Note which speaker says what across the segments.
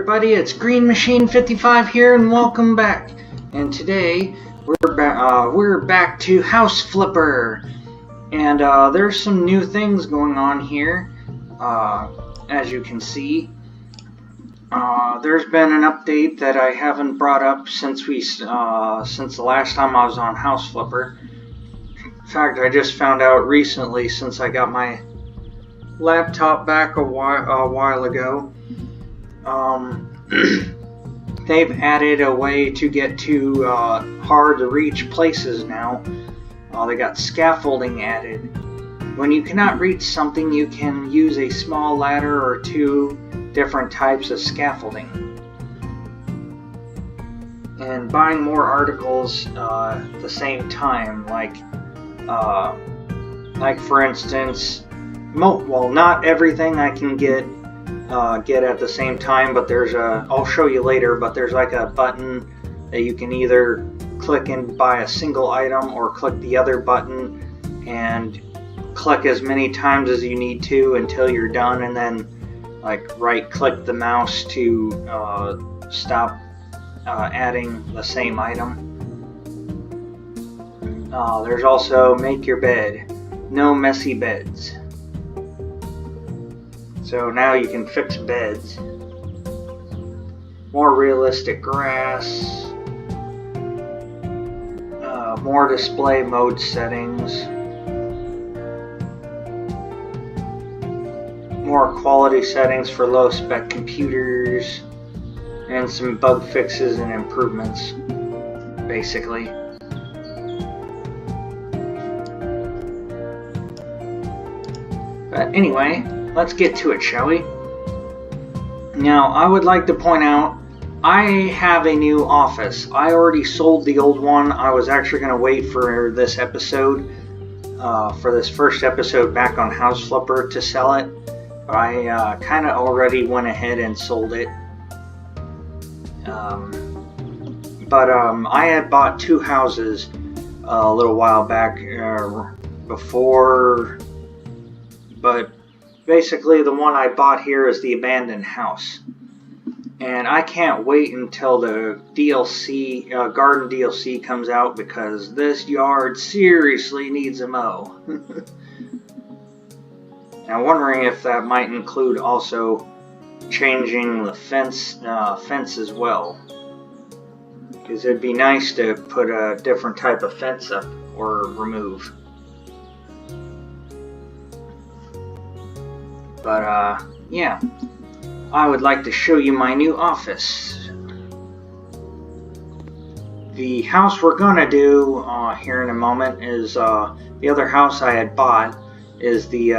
Speaker 1: everybody, it's Green Machine 55 here, and welcome back. And today we're back to House Flipper, and there's some new things going on here. As you can see, there's been an update that I haven't brought up since the last time I was on House Flipper. In fact, I just found out recently, since I got my laptop back a while ago. They've added a way to get to hard to reach places now. They got scaffolding added. When you cannot reach something, you can use a small ladder or two different types of scaffolding. And buying more articles at the same time, like for instance, not everything I can get at the same time, but I'll show you later, but there's like a button that you can either click and buy a single item, or click the other button and click as many times as you need to until you're done, and then right click the mouse to stop adding the same item. There's also make your bed, no messy beds. So now you can fix beds. More realistic grass. More display mode settings. More quality settings for low spec computers. And some bug fixes and improvements, basically. But anyway, let's get to it, shall we? Now, I would like to point out, I have a new office. I already sold the old one. I was actually going to wait for this episode, for this first episode back on House Flipper, to sell it. But I kind of already went ahead and sold it. I had bought two houses a little while back before, but basically the one I bought here is the abandoned house. And I can't wait until the DLC, garden DLC comes out, because this yard seriously needs a mow. I'm wondering if that might include also changing the fence as well. Because it'd be nice to put a different type of fence up or remove. But yeah, I would like to show you my new office. The house we're gonna do here in a moment is the other house I had bought is the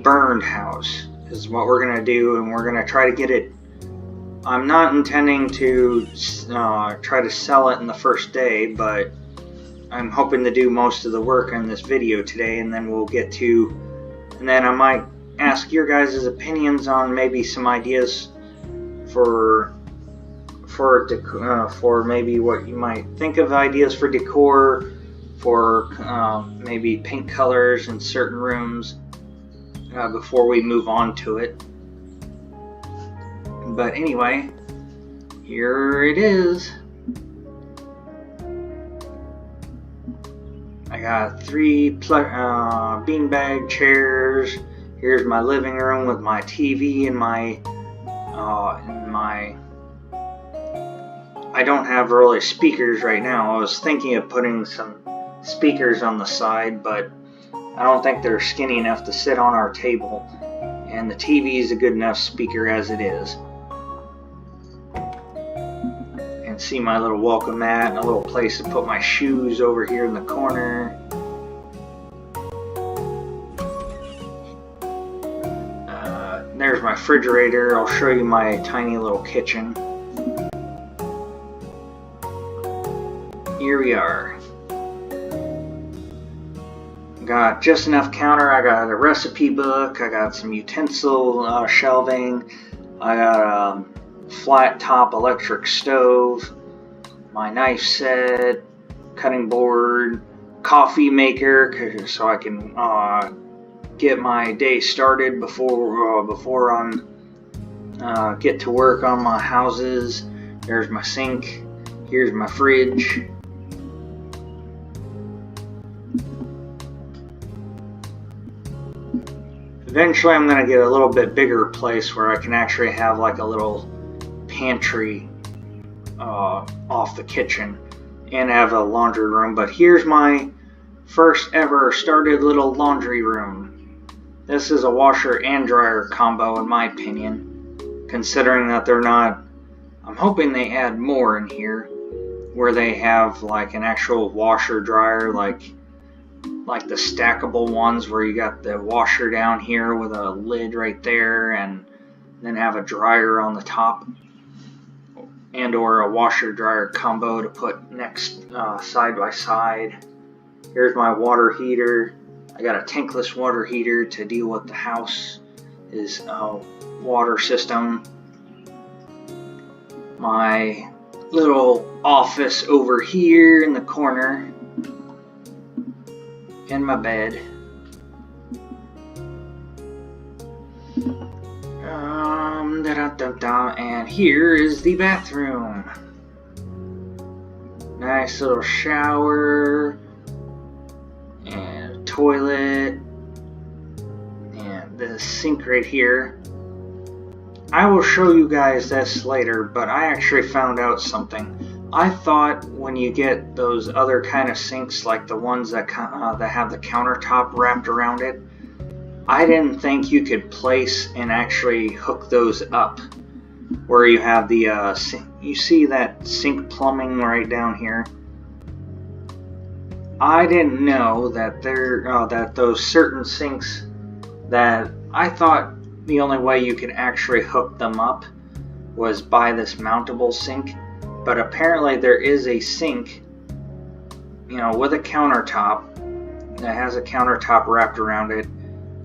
Speaker 1: burned house. Is what we're gonna do, and we're gonna try to get it. I'm not intending to try to sell it in the first day, but I'm hoping to do most of the work on this video today, and then we'll get to. And then I might ask your guys' opinions on maybe some ideas for maybe what you might think of ideas for decor, for maybe paint colors in certain rooms before we move on to it. But anyway, here it is. I got 3 beanbag chairs. Here's my living room with my TV and my I don't have really speakers right now. I was thinking of putting some speakers on the side, but I don't think they're skinny enough to sit on our table. And the TV is a good enough speaker as it is. And see my little welcome mat and a little place to put my shoes over here in the corner. There's my refrigerator. I'll show you my tiny little kitchen. Here we are. Got just enough counter. I got a recipe book. I got some utensil shelving. I got a flat top electric stove, my knife set, cutting board, coffee maker, so I can get my day started before I'm get to work on my houses. There's my sink. Here's my fridge. Eventually I'm going to get a little bit bigger place where I can actually have like a little pantry off the kitchen and have a laundry room. But here's my first ever started little laundry room. This is a washer and dryer combo in my opinion, considering that they're not. I'm hoping they add more in here where they have like an actual washer dryer, like the stackable ones where you got the washer down here with a lid right there and then have a dryer on the top, and or a washer dryer combo to put next side by side. Here's my water heater. I got a tankless water heater to deal with the house water system. My little office over here in the corner, and my bed. And here is the bathroom. Nice little shower and a toilet and the sink right here. I will show you guys this later, but I actually found out something. I thought when you get those other kind of sinks, like the ones that have the countertop wrapped around it, I didn't think you could place and actually hook those up. Where you have the you see that sink plumbing right down here. I didn't know that that those certain sinks, that I thought the only way you could actually hook them up was by this mountable sink, but apparently there is a sink, with a countertop that has a countertop wrapped around it.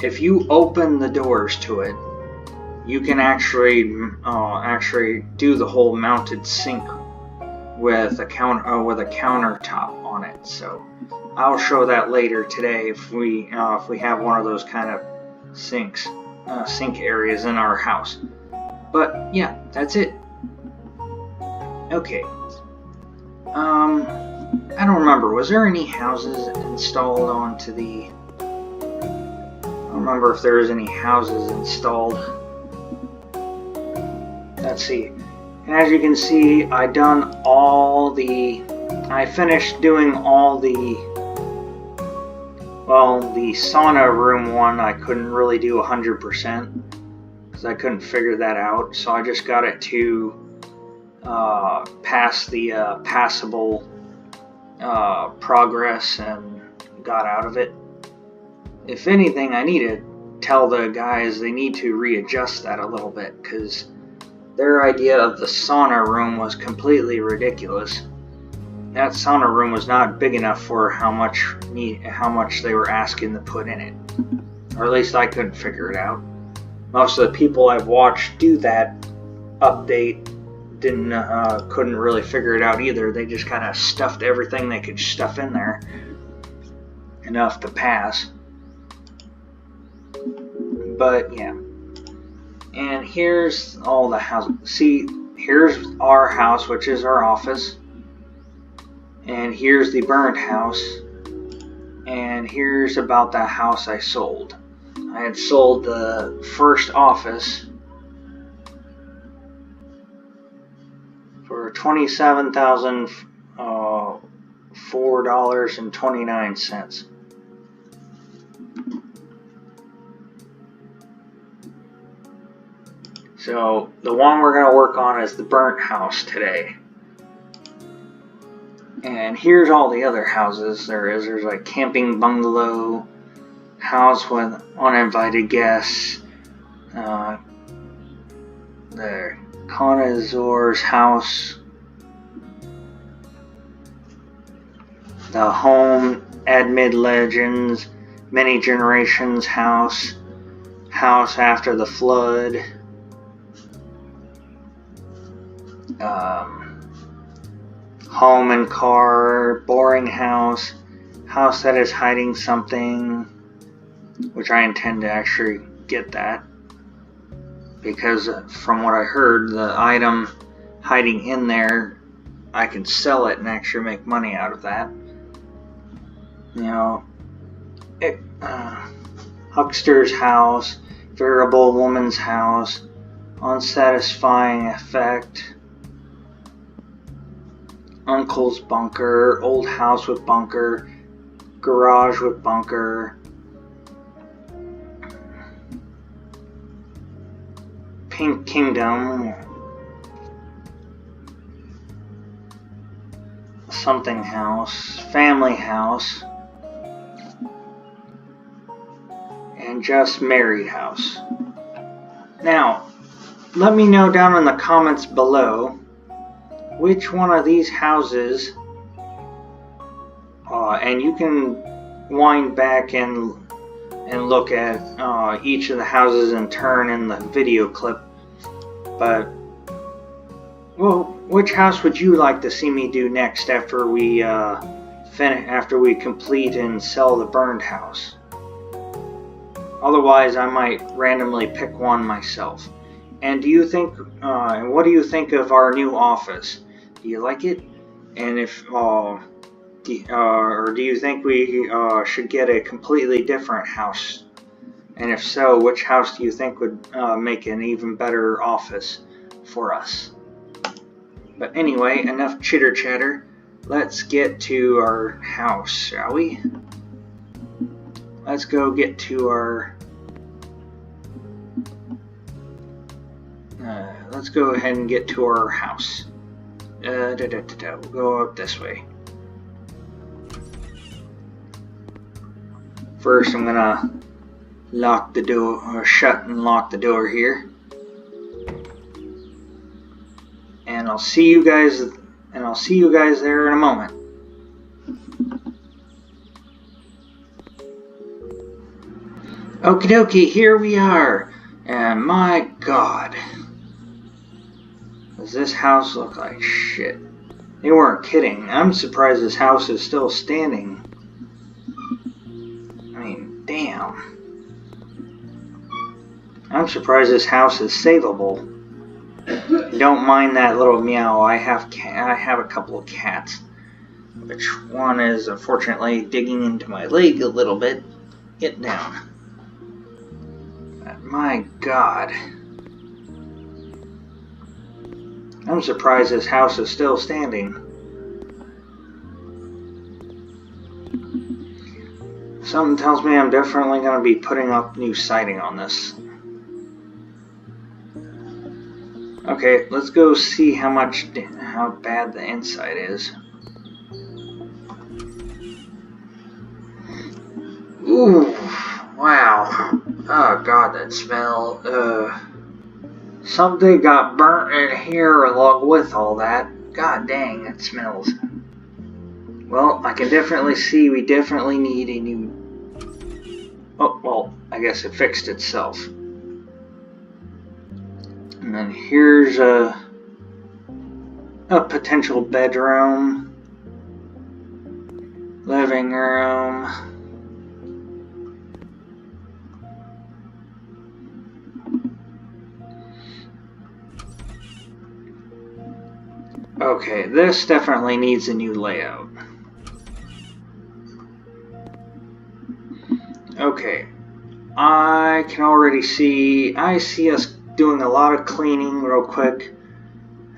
Speaker 1: If you open the doors to it, you can actually do the whole mounted sink with a countertop on it. So I'll show that later today if we have one of those kind of sink areas in our house. But yeah, that's it. Okay. I don't remember. Was there any houses installed onto the? I don't remember if there was any houses installed. Let's see. And as you can see, I finished doing all the sauna room one. I couldn't really do 100% because I couldn't figure that out. So I just got it to pass the passable progress and got out of it. If anything, I need to tell the guys they need to readjust that a little bit, because their idea of the sauna room was completely ridiculous. That sauna room was not big enough for how much they were asking to put in it. Or at least I couldn't figure it out. Most of the people I've watched do that update couldn't really figure it out either. They just kind of stuffed everything they could stuff in there enough to pass. But yeah. And here's all the houses. See, here's our house, which is our office. And here's the burned house. And here's about the house I sold. I had sold the first office for $27,004.29. So the one we're going to work on is the burnt house today. And here's all the other houses there's like camping bungalow, house with uninvited guests, the connoisseur's house, the home Admid Legends, Many Generations house, house after the flood, home and car, boring house, house that is hiding something, which I intend to actually get that. because from what I heard, the item hiding in there, I can sell it and actually make money out of that. You know, huckster's house, variable woman's house, unsatisfying effect, uncle's bunker, old house with bunker, garage with bunker, pink kingdom, something house, family house, and just married house. Now, let me know down in the comments below which one of these houses, and you can wind back and look at each of the houses in turn in the video clip. But, well, which house would you like to see me do next after we complete and sell the burned house? Otherwise, I might randomly pick one myself. And do you think, what do you think of our new office? Do you like it? And if, or do you think we should get a completely different house? And if so, which house do you think would make an even better office for us? But anyway, enough chitter chatter. Let's get to our house, shall we? Let's go get to our... let's go ahead and get to our house. We'll go up this way. First, I'm gonna lock the door, or shut and lock the door here. And I'll see you guys there in a moment. Okie dokie, here we are. And my god, does this house look like shit? They weren't kidding. I'm surprised this house is still standing. I mean, damn. I'm surprised this house is savable. Don't mind that little meow. I have a couple of cats, which one is unfortunately digging into my leg a little bit. Get down. My god. I'm surprised this house is still standing. Something tells me I'm definitely going to be putting up new siding on this. Okay, let's go see how bad the inside is. Ooh, wow. Oh god, that smell. Something got burnt in here along with all that. God dang, it smells. Well, I can definitely see we definitely need a new... Oh, well, I guess it fixed itself. And then here's a potential bedroom, living room. Okay, this definitely needs a new layout. Okay, I can already see, I see us doing a lot of cleaning real quick,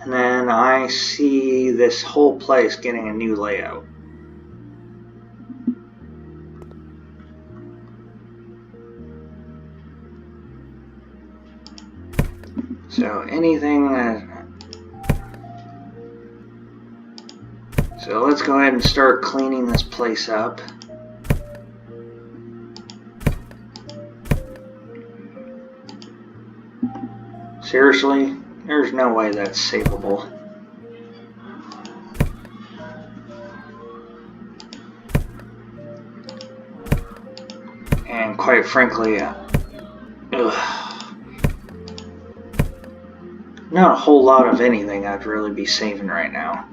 Speaker 1: and then I see this whole place getting a new layout. So anything so let's go ahead and start cleaning this place up. Seriously? There's no way that's savable. And quite frankly, not a whole lot of anything I'd really be saving right now.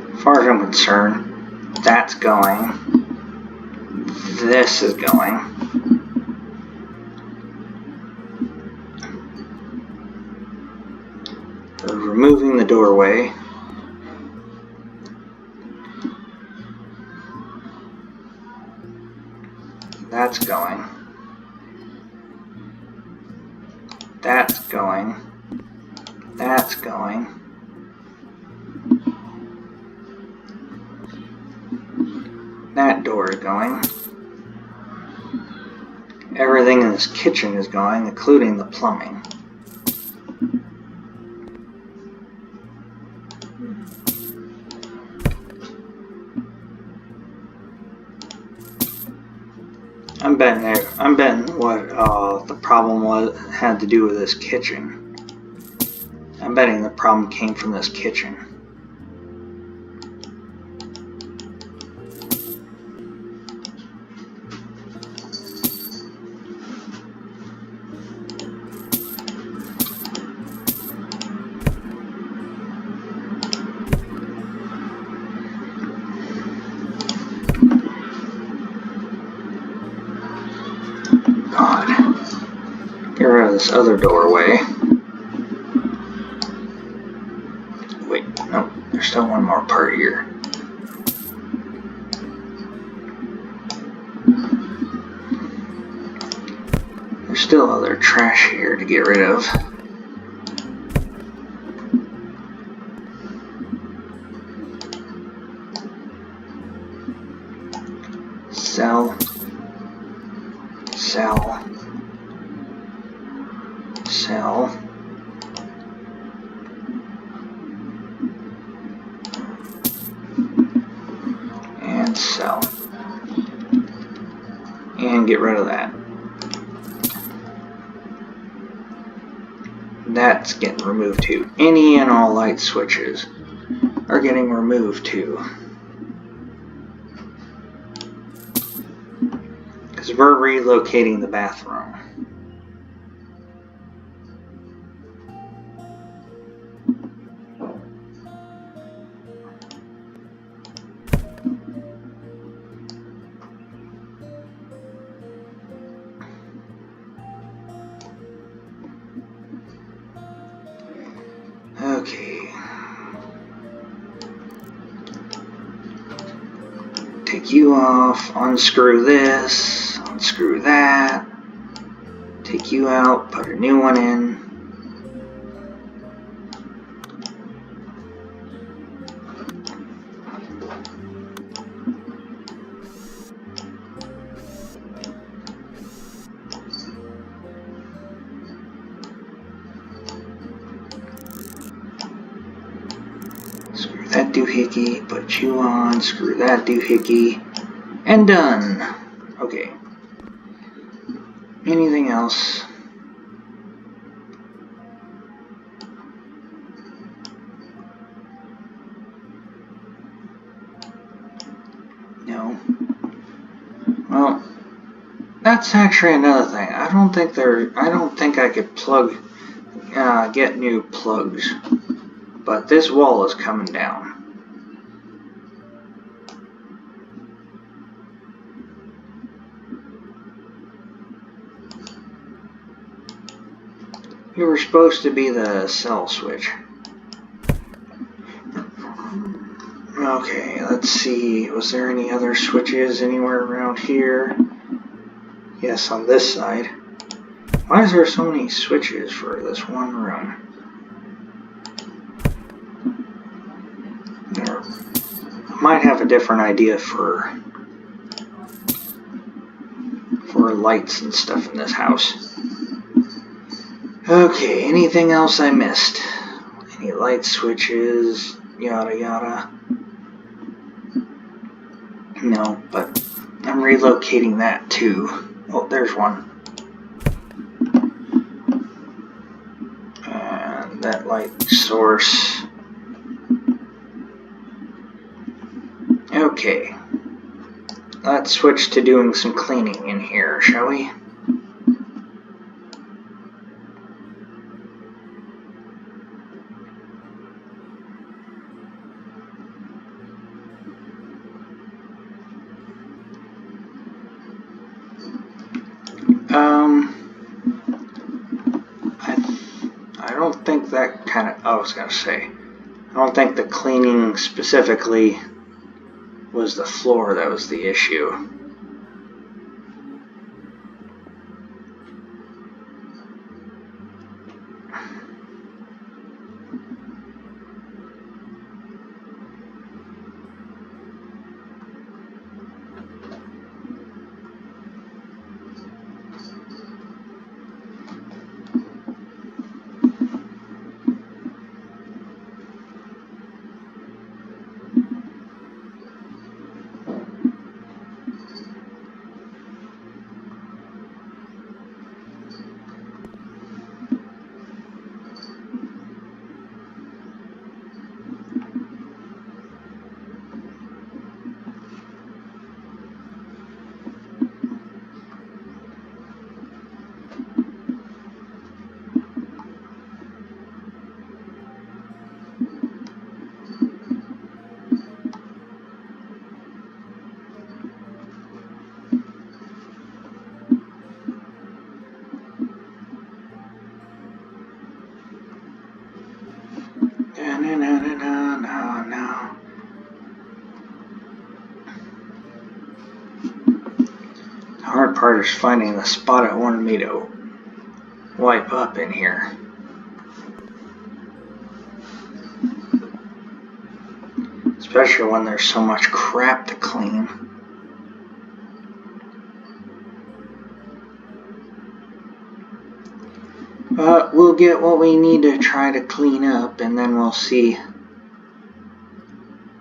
Speaker 1: As far as I'm concerned, that's going. This is going. Removing the doorway. That's going. That's going. That's going. That door is going. Everything in this kitchen is going, including the plumbing. I'm betting what the problem had to do with this kitchen. I'm betting the problem came from this kitchen. Get rid of this other doorway. Wait, no, there's still one more part here. There's still other trash here to get rid of. Sell. Sell. Sell. And sell. And get rid of that. That's getting removed too. Any and all light switches are getting removed too. Because we're relocating the bathroom. Okay. Take you off, unscrew this, unscrew that, take you out, put a new one in. That doohickey, put you on, screw that doohickey, and done. Okay. Anything else? No. Well, that's actually another thing. I don't think I could get new plugs. But this wall is coming down. You were supposed to be the cell switch. Okay, let's see. Was there any other switches anywhere around here? Yes, on this side. Why is there so many switches for this one room? I might have a different idea for lights and stuff in this house. Okay, anything else I missed? Any light switches, yada yada? No, but I'm relocating that too. Oh, there's one. that light source. Okay. Let's switch to doing some cleaning in here, shall we? I don't think that kind of, I was going to say, I don't think the cleaning specifically was the floor that was the issue. No. The hard part is finding the spot I wanted me to wipe up in here. Especially when there's so much crap to clean. But we'll get what we need to try to clean up, and then we'll see.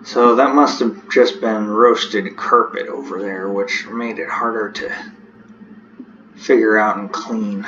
Speaker 1: So that must have just been roasted carpet over there, which made it harder to figure out and clean.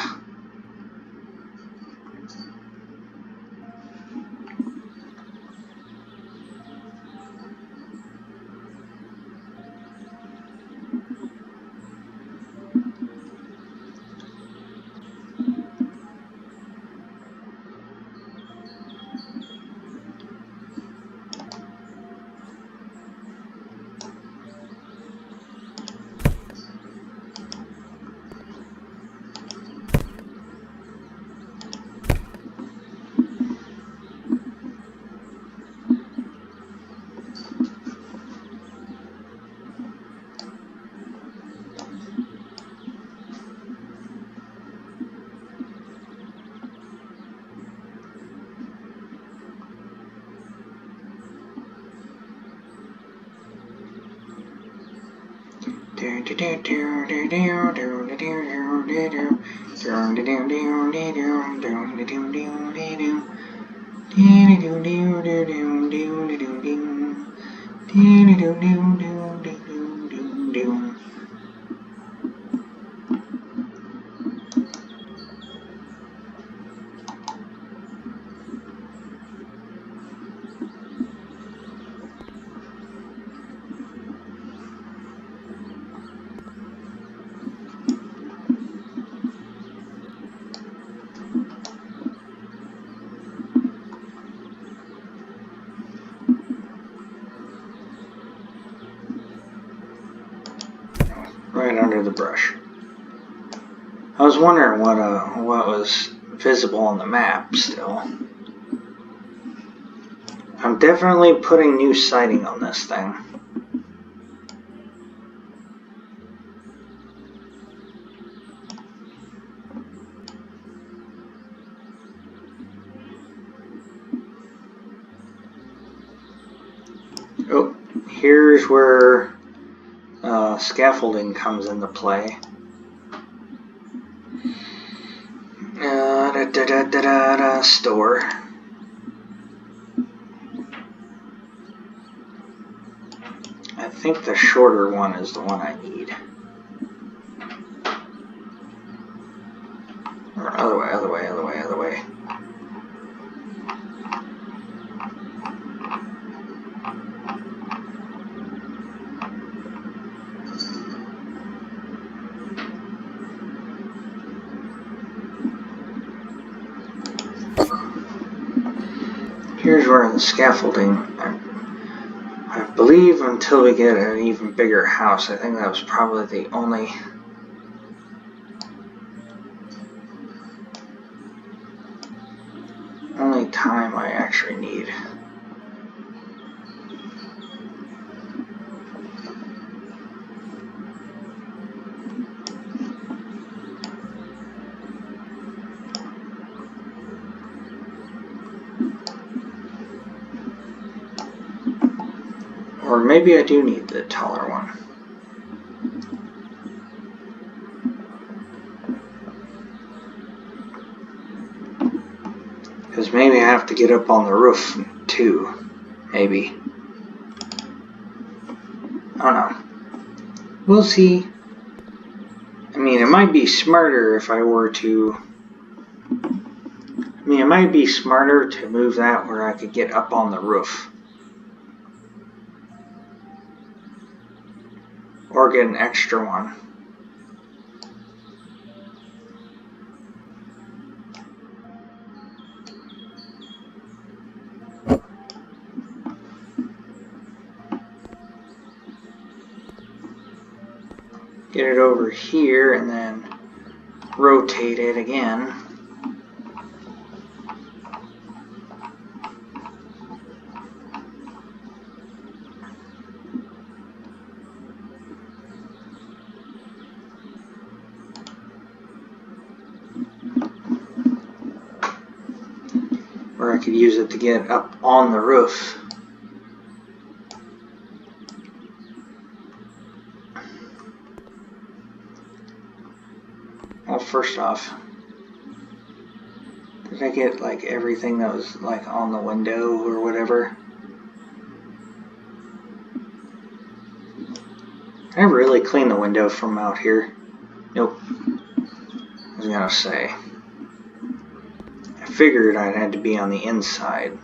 Speaker 1: Right under the brush. I was wondering what was visible on the map still. I'm definitely putting new siding on this thing. Oh, here's where scaffolding comes into play. Store. I think the shorter one is the one I need. Or other way. Here's where the scaffolding, I believe until we get an even bigger house. I think that was probably the only time I actually need. Or maybe I do need the taller one. Because maybe I have to get up on the roof too. Maybe. I don't know. We'll see. I mean, it might be smarter if I were to... it might be smarter to move that where I could get up on the roof. Or get an extra one. Get it over here and then rotate it again. Or I could use it to get up on the roof. Well, first off, did I get like everything that was like on the window or whatever? Did I really clean the window from out here? Nope. I was gonna say. I figured I had to be on the inside.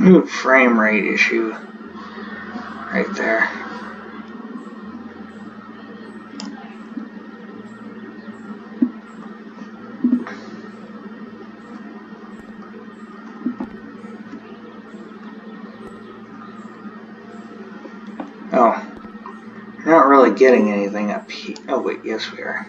Speaker 1: Ooh, frame rate issue right there. Oh, we're not really getting anything up here. Oh wait, yes we are.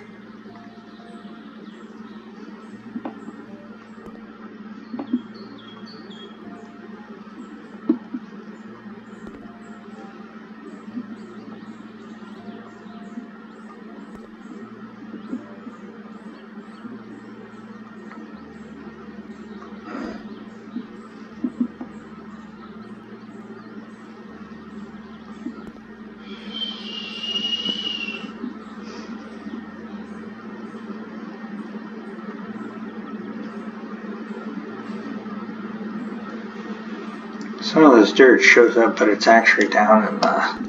Speaker 1: Some of this dirt shows up, but it's actually down in the...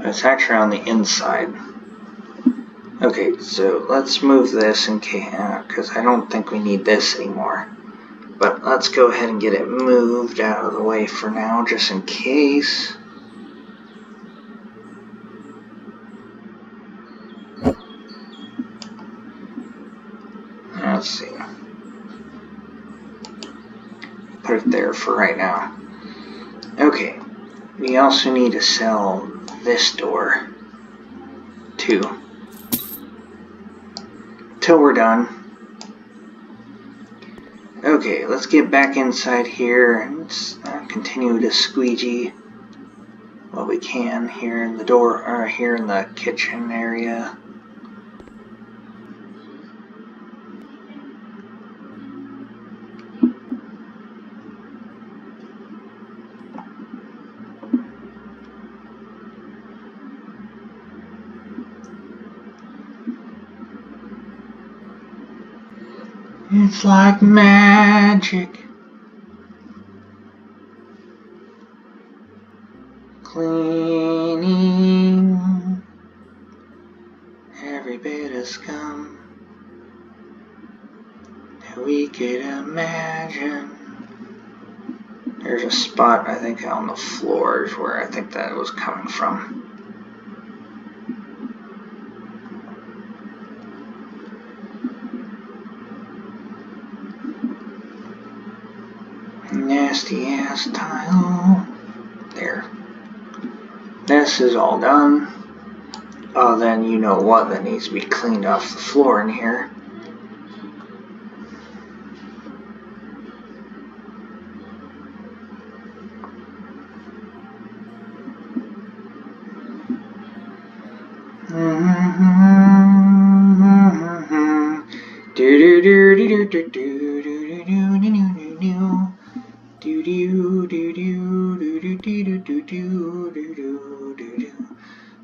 Speaker 1: It's actually on the inside. Okay, so let's move this in case, because I don't think we need this anymore. But let's go ahead and get it moved out of the way for now, just in case. Let's see. Put it there for right now. Okay. We also need to sell this door too. Till we're done. Okay, let's get back inside here and continue to squeegee what we can here in the door, or here in the kitchen area. It's like magic. Cleaning every bit of scum that we could imagine. There's a spot, I think, on the floors where I think that was coming from. Nasty ass tile. There. This is all done. Then you know what that needs to be cleaned off the floor in here.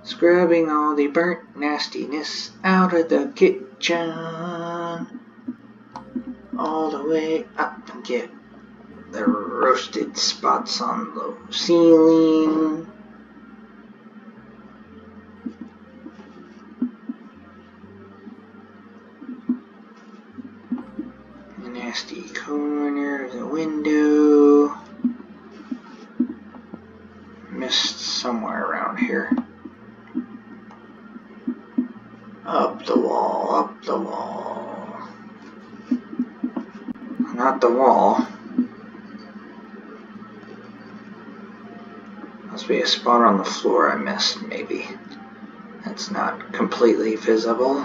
Speaker 1: Scrubbing all the burnt nastiness out of the kitchen, all the way up and get the roasted spots on the ceiling. The nasty corner of the window. Missed somewhere around here. Up the wall, up the wall. Not the wall. Must be a spot on the floor I missed, maybe. That's not completely visible.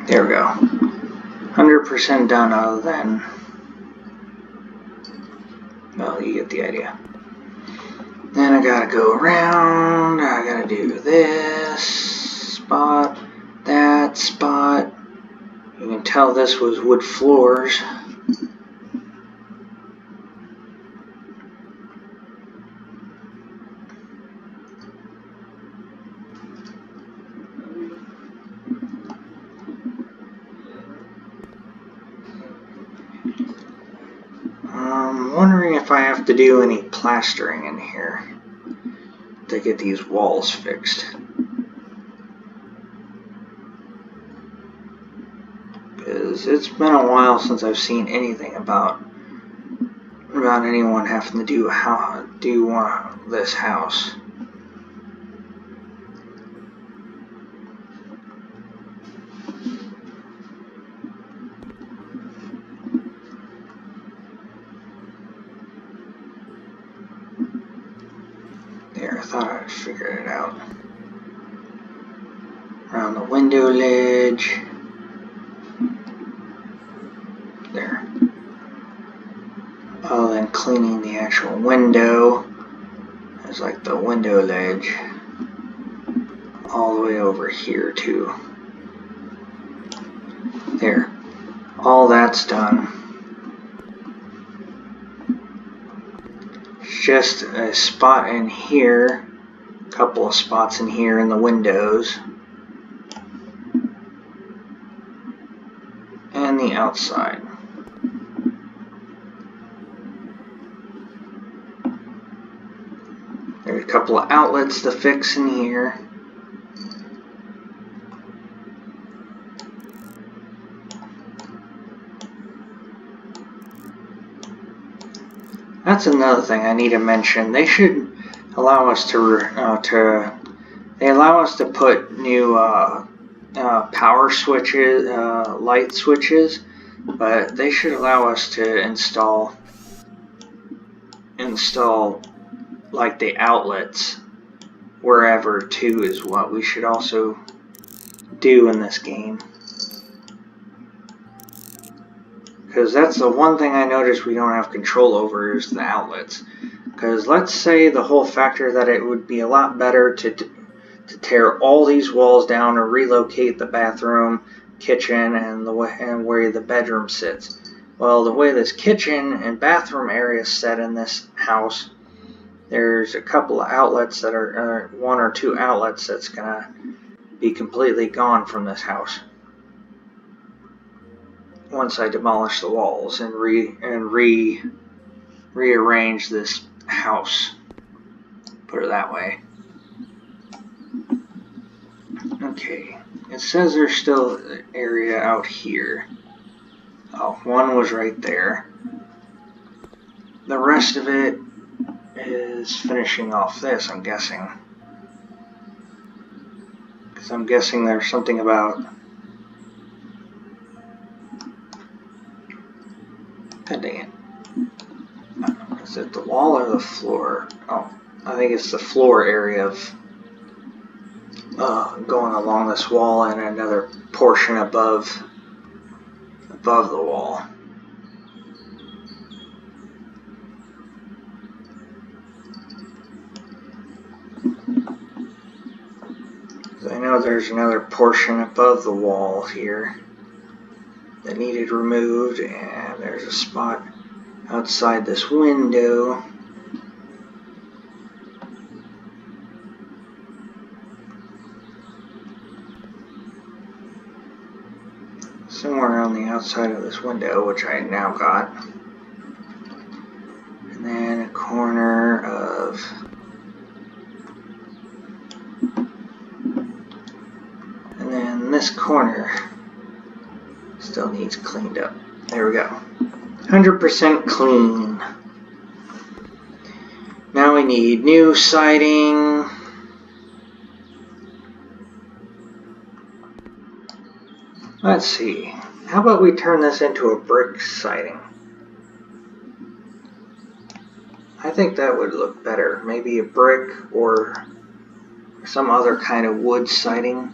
Speaker 1: There we go. 100% done other than... Well, you get the idea. Then I gotta go around. I gotta do this spot, that spot. You can tell this was wood floors. I'm wondering if I have to do any plastering in here to get these walls fixed. Because it's been a while since I've seen anything about anyone having to do this house. There, I thought I'd figured it out. Around the window ledge. There. Oh, then cleaning the actual window. There's like the window ledge. All the way over here too. There. All that's done. Just a spot in here, a couple of spots in here in the windows, and the outside. There's a couple of outlets to fix in here. That's another thing I need to mention. They should allow us to put new power switches, light switches, but they should allow us to install like the outlets wherever too is what we should also do in this game. Because that's the one thing I noticed we don't have control over is the outlets. Because let's say the whole factor that it would be a lot better to tear all these walls down or relocate the bathroom, kitchen, and where the bedroom sits. Well, the way this kitchen and bathroom area is set in this house, there's a couple of outlets that are one or two outlets that's gonna be completely gone from this house once I demolish the walls and rearrange this house. Put it that way. Okay, it says there's still an area out here. Oh, one was right there. The rest of it is finishing off this, I'm guessing. Because I'm guessing there's something about... God dang it. Is it the wall or the floor? Oh, I think it's the floor area of going along this wall and another portion above the wall. I know there's another portion above the wall here that needed removed, and there's a spot outside this window. Somewhere on the outside of this window, which I now got. And then a corner of... And then this corner still needs cleaned up. There we go. 100% clean. Now we need new siding. Let's see. How about we turn this into a brick siding? I think that would look better. Maybe a brick or some other kind of wood siding.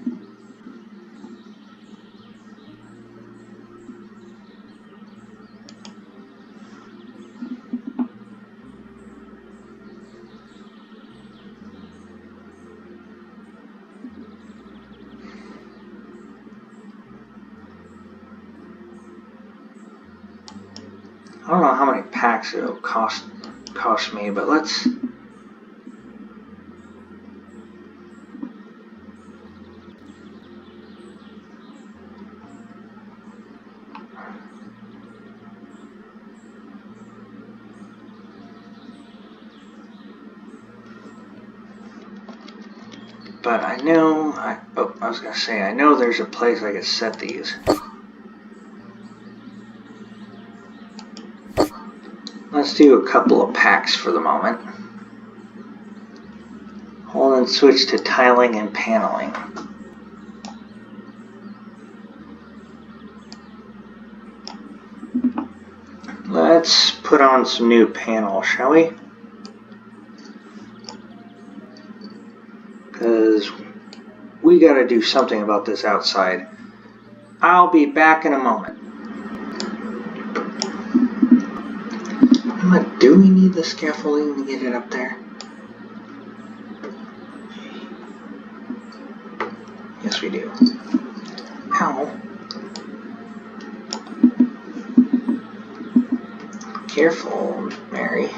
Speaker 1: I don't know how many packs it'll cost me, but let's... But I know... I was going to say, I know there's a place I could set these. Let's do a couple of packs for the moment. Hold and switch to tiling and paneling. Let's put on some new panels, shall we? Because we gotta do something about this outside. I'll be back in a moment. Do we need the scaffolding to get it up there? Yes, we do. How? Careful, Mary.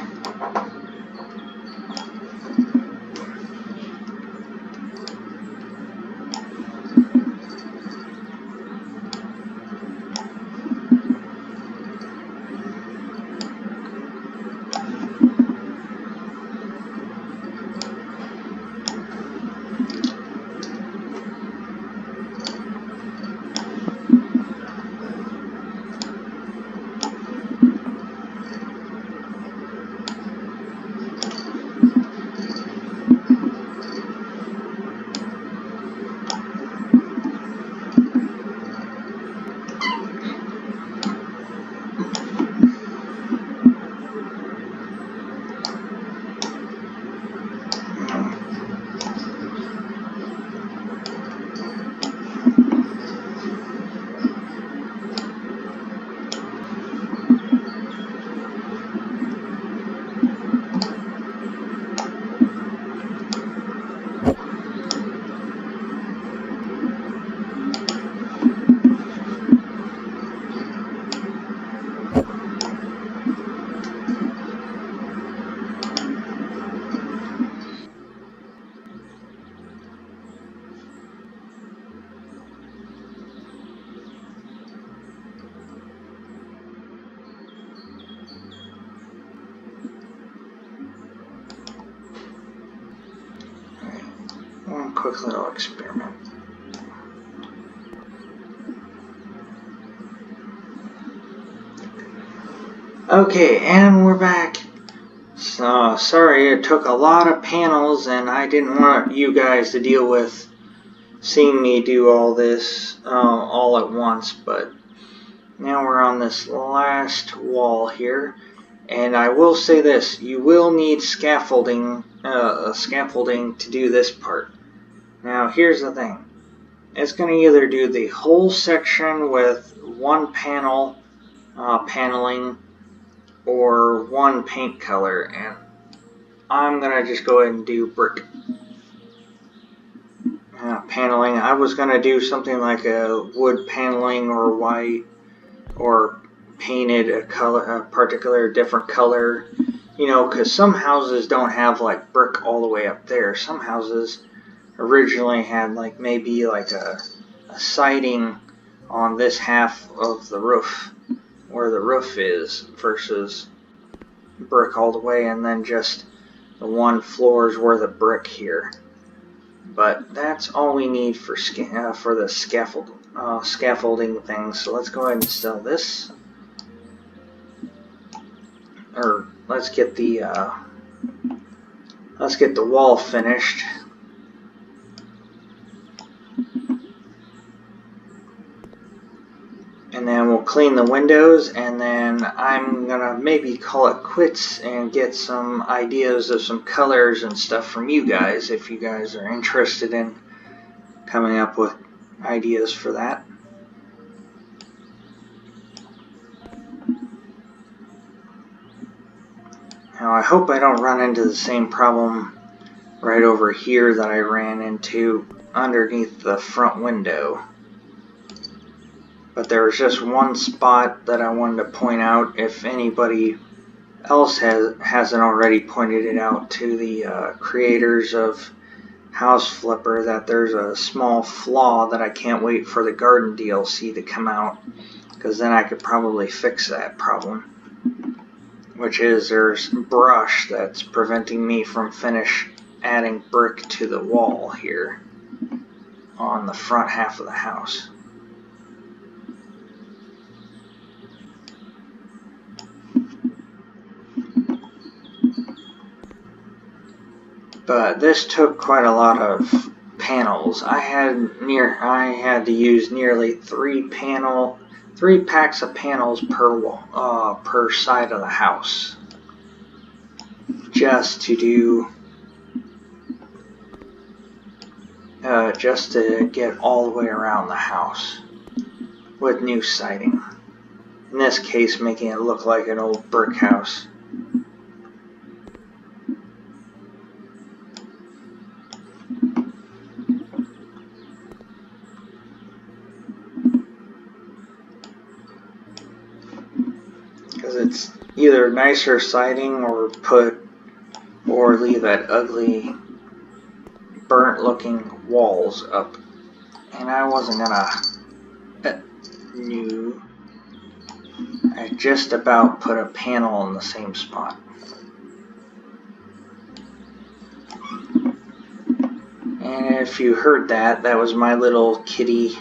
Speaker 1: One quick little experiment. Okay, and we're back. So, sorry it took a lot of panels and I didn't want you guys to deal with seeing me do all this all at once, but now we're on this last wall here. And I will say this, you will need scaffolding to do this part. Now here's the thing. It's going to either do the whole section with one panel paneling or one paint color, and I'm going to just go ahead and do brick paneling. I was going to do something like a wood paneling or white, or painted a particular different color, you know, because some houses don't have like brick all the way up there. Some houses originally had like maybe like a siding on this half of the roof where the roof is versus brick all the way, and then just the one floor's worth of brick here. But that's all we need for the scaffolding thing. So let's go ahead and sell this, or let's get the wall finished. And then we'll clean the windows, and then I'm gonna maybe call it quits and get some ideas of some colors and stuff from you guys if you guys are interested in coming up with ideas for that. Now I hope I don't run into the same problem right over here that I ran into underneath the front window. But there was just one spot that I wanted to point out if anybody else hasn't already pointed it out to the creators of House Flipper, that there's a small flaw that I can't wait for the garden DLC to come out, because then I could probably fix that problem, which is there's brush that's preventing me from adding brick to the wall here on the front half of the house. But this took quite a lot of panels. I had to use nearly three packs of panels per side of the house, just to get all the way around the house with new siding. In this case, making it look like an old brick house. Because either nicer siding or leave that ugly burnt looking walls up. And I wasn't gonna I just about put a panel in the same spot. And if you heard that, that was my little kitty.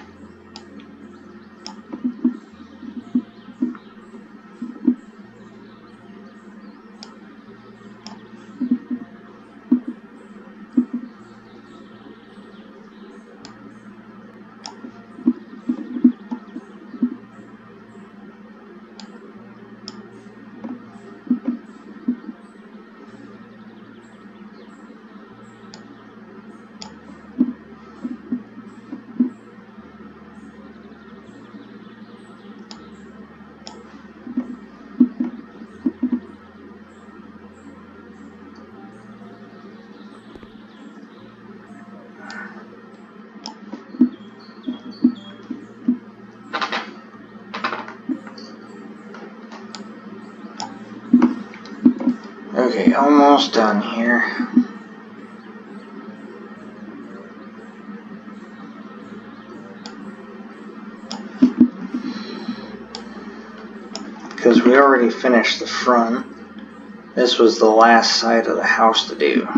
Speaker 1: Okay, almost done here. Because we already finished the front. This was the last side of the house to do.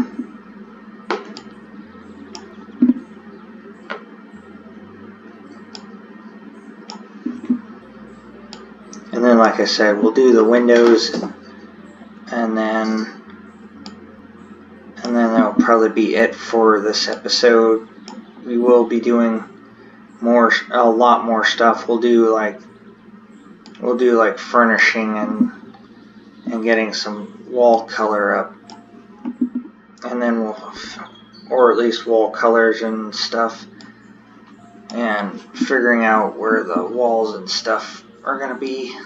Speaker 1: And then, like I said, we'll do the windows, and then that'll probably be it for this episode. We will be doing a lot more stuff. We'll do like furnishing and getting some wall color up, and then or at least wall colors and stuff, and figuring out where the walls and stuff are gonna be.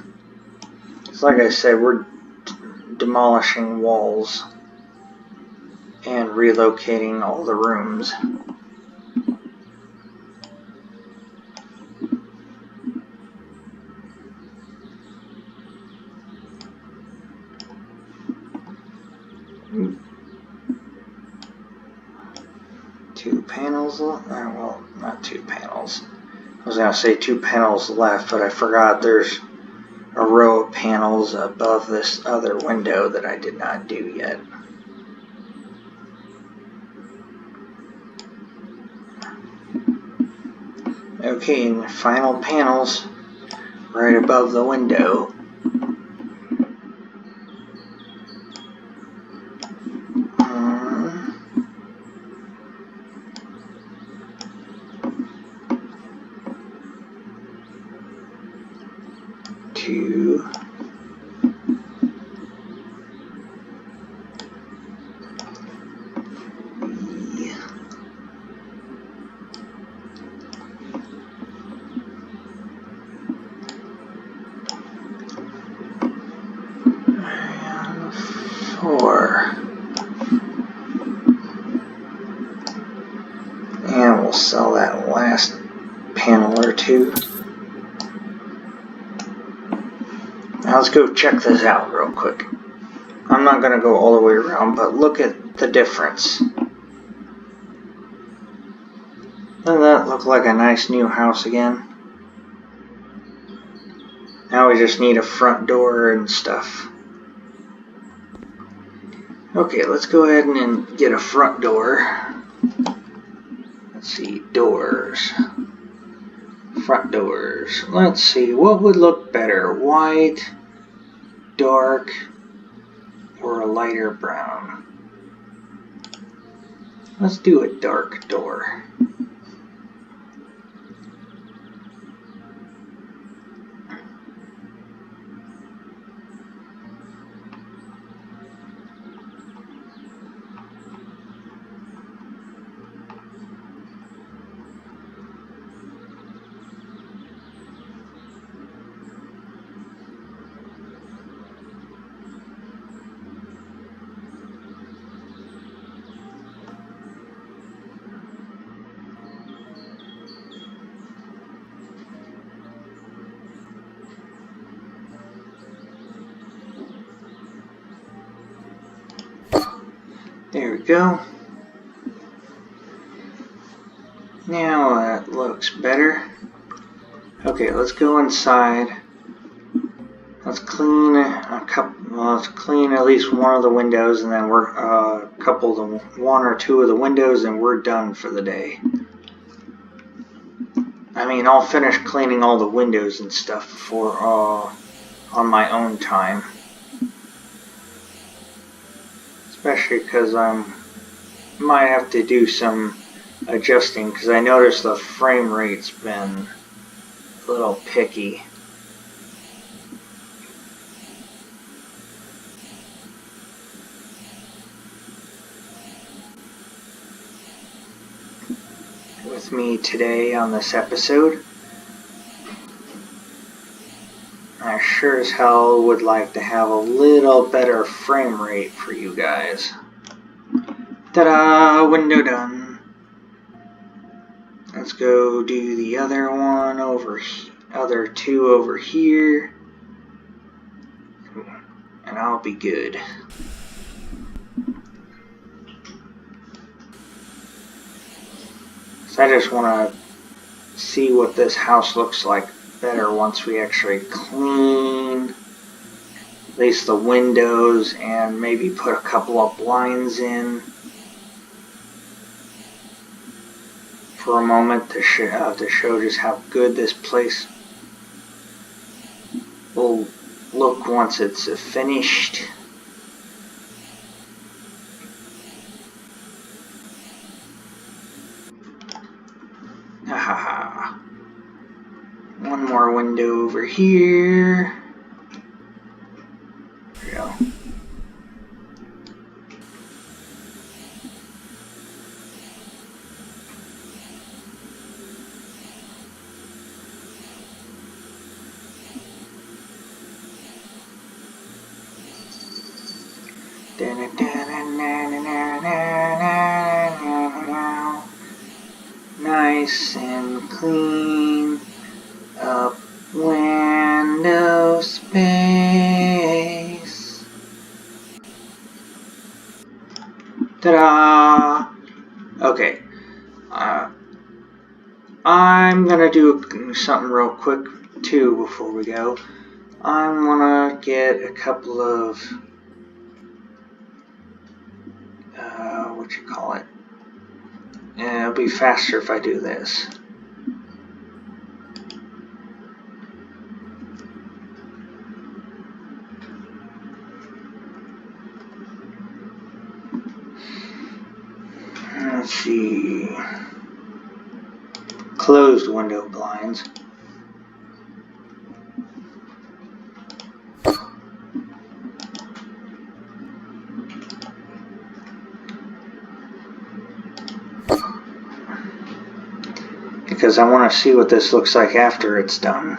Speaker 1: It's like I said, we're demolishing walls and relocating all the rooms. Two panels left. Well, not two panels. I was going to say two panels left, but I forgot there's a row of panels above this other window that I did not do yet. Okay, and the final panels right above the window. Two. And 4. And we'll sell that last panel or two. Now let's go check this out real quick. I'm not going to go all the way around, but look at the difference. Doesn't that look like a nice new house again? Now we just need a front door and stuff. Okay, let's go ahead and get a front door. Let's see, doors. Front doors. Let's see, what would look better? White, dark, or a lighter brown? Let's do a dark door. go. Now that looks better. Okay, let's go inside. Let's clean a couple. Well, let's clean at least one of the windows, and then we're one or two of the windows, and we're done for the day. I mean, I'll finish cleaning all the windows and stuff for on my own time, especially because I might have to do some adjusting because I noticed the frame rate's been a little picky. With me today on this episode, I sure as hell would like to have a little better frame rate for you guys. Ta-da! Window done. Let's go do the other one other two over here, and I'll be good. So I just want to see what this house looks like better once we actually clean at least the windows and maybe put a couple of blinds in for a moment to show just how good this place will look once it's finished. One more window over here. There we go. Nice and clean up window space. Ta-da! Okay. I'm gonna do something real quick too before we go. I'm gonna get a couple of what you call it? It'll be faster if I do this. Let's see. Closed window blinds. Because I want to see what this looks like after it's done.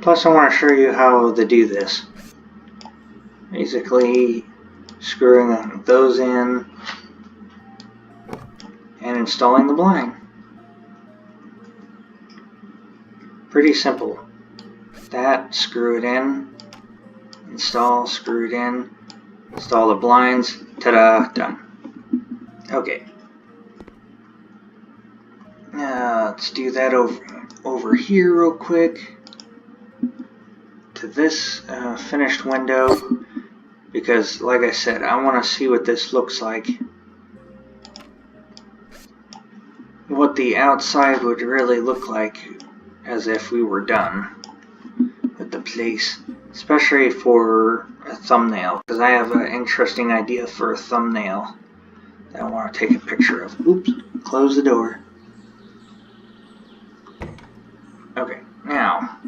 Speaker 1: Plus I want to show you how to do this. Basically screwing those in and installing the blind. Pretty simple. That, screw it in, install, screw it in, install the blinds, ta-da, done. Okay. Let's do that over here real quick to this finished window, because like I said, I want to see what this looks like, what the outside would really look like as if we were done with the place, especially for a thumbnail, because I have an interesting idea for a thumbnail that I want to take a picture of. Oops, close the door. Okay, now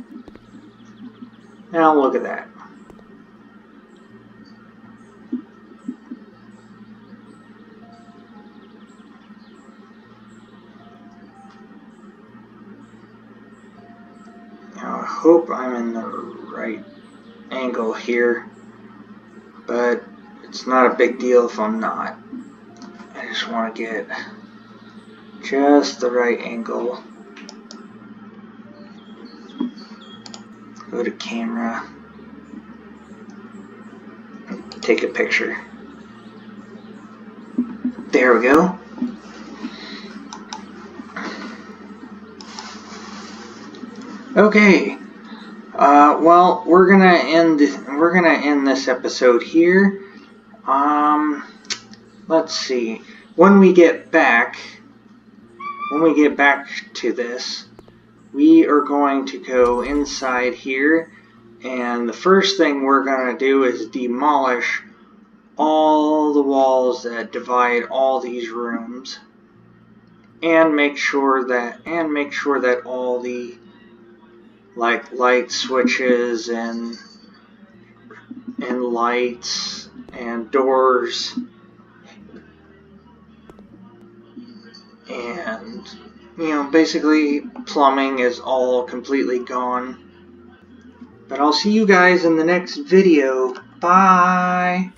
Speaker 1: look at that. Now I hope I'm in the right angle here, but it's not a big deal if I'm not. I just want to get just the right angle. Go to camera, take a picture. There we go. Okay. Well, we're gonna end this episode here. Let's see. When we get back to this, we are going to go inside here, and the first thing we're gonna do is demolish all the walls that divide all these rooms, and make sure that all the light switches and lights and doors and basically plumbing is all completely gone. But I'll see you guys in the next video. Bye!